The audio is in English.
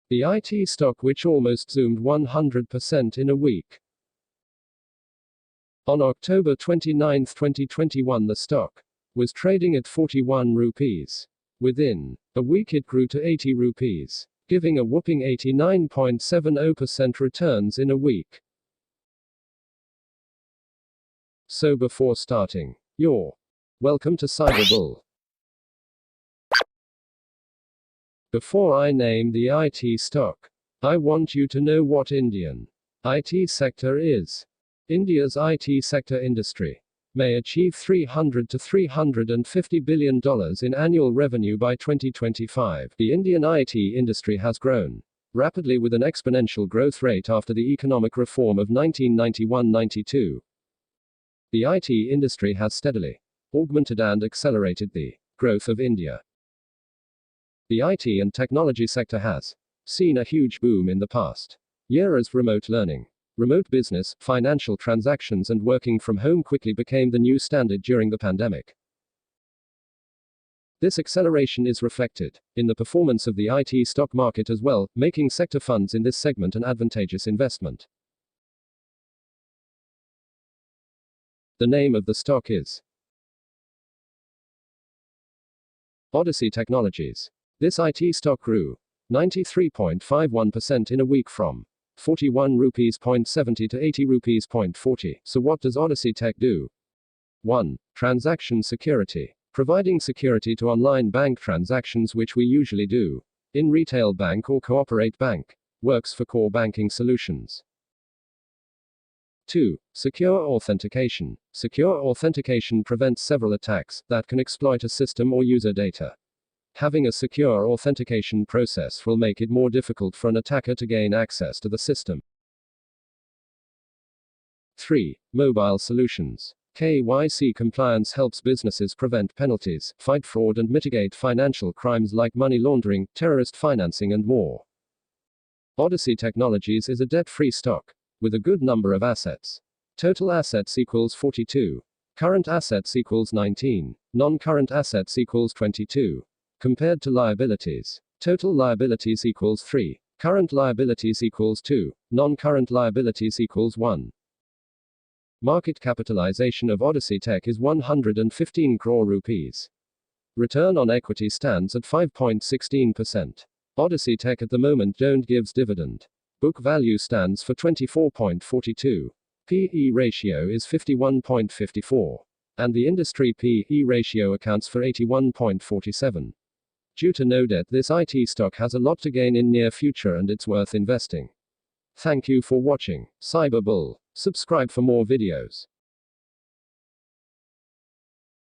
The IT stock which almost zoomed 100% in a week. On October 29, 2021, the stock was trading at 41 rupees. Within a week it grew to 80 rupees, giving a whopping 89.70% returns in a week. So before starting, welcome to Cyberbull. Before I name the IT stock, I want you to know what Indian IT sector is. India's IT sector industry may achieve $300 to $350 billion in annual revenue by 2025. The Indian IT industry has grown rapidly with an exponential growth rate after the economic reform of 1991-92. The IT industry has steadily augmented and accelerated the growth of India. The IT and technology sector has seen a huge boom in the past year as remote learning, remote business, financial transactions, and working from home quickly became the new standard during the pandemic. This acceleration is reflected in the performance of the IT stock market as well, making sector funds in this segment an advantageous investment. The name of the stock is Odyssey Technologies. This IT stock grew 93.51% in a week from 41 rupees 0.70 to 80 rupees 0.40. So what does Odyssey Tech do? 1. Transaction security. Providing security to online bank transactions, which we usually do in retail bank or cooperate bank. Works for core banking solutions. 2. Secure authentication. Secure authentication prevents several attacks that can exploit a system or user data. Having a secure authentication process will make it more difficult for an attacker to gain access to the system. 3. Mobile solutions. KYC compliance helps businesses prevent penalties, fight fraud, and mitigate financial crimes like money laundering, terrorist financing, and more. Odyssey Technologies is a debt-free stock with a good number of assets. Total assets equals 42. Current assets equals 19. Non-current assets equals 22. Compared to liabilities, total liabilities equals 3. Current liabilities equals 2. Non-current liabilities equals 1. Market capitalization of Odyssey Tech is 115 crore rupees. Return on equity stands at 5.16%. Odyssey Tech at the moment don't gives dividend. Book value stands for 24.42. P/E ratio is 51.54. And the industry P/E ratio accounts for 81.47. Due to no debt, this IT stock has a lot to gain in near future and it's worth investing. Thank you for watching Cyberbull. Subscribe for more videos.